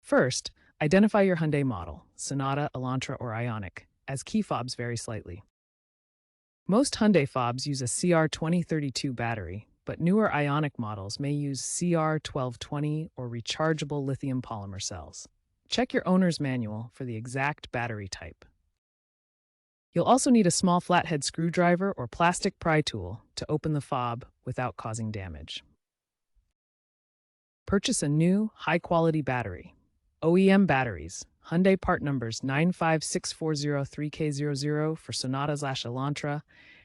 First, identify your Hyundai model, Sonata, Elantra, or Ioniq, as key fobs vary slightly. Most Hyundai fobs use a CR2032 battery, but newer Ioniq models may use CR1220 or rechargeable lithium polymer cells. Check your owner's manual for the exact battery type. You'll also need a small flathead screwdriver or plastic pry tool to open the fob without causing damage. Purchase a new, high-quality battery. OEM batteries, Hyundai part numbers 95640-3K00 for Sonata/Elantra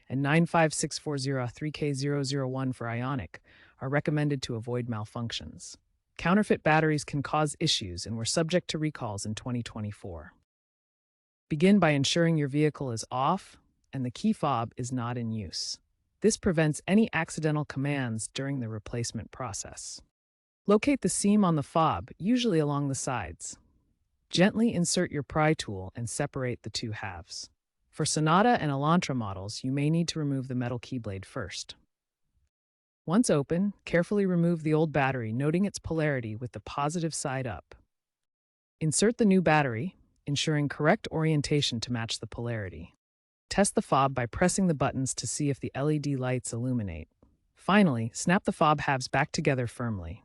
and 95640-3K001 for Ioniq, are recommended to avoid malfunctions. Counterfeit batteries can cause issues and were subject to recalls in 2024. Begin by ensuring your vehicle is off and the key fob is not in use. This prevents any accidental commands during the replacement process. Locate the seam on the fob, usually along the sides. Gently insert your pry tool and separate the two halves. For Sonata and Elantra models, you may need to remove the metal keyblade first. Once open, carefully remove the old battery, noting its polarity with the positive side up. Insert the new battery, ensuring correct orientation to match the polarity. Test the fob by pressing the buttons to see if the LED lights illuminate. Finally, snap the fob halves back together firmly.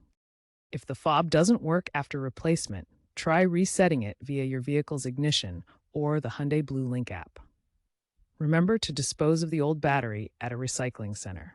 If the fob doesn't work after replacement, try resetting it via your vehicle's ignition or the Hyundai Blue Link app. Remember to dispose of the old battery at a recycling center.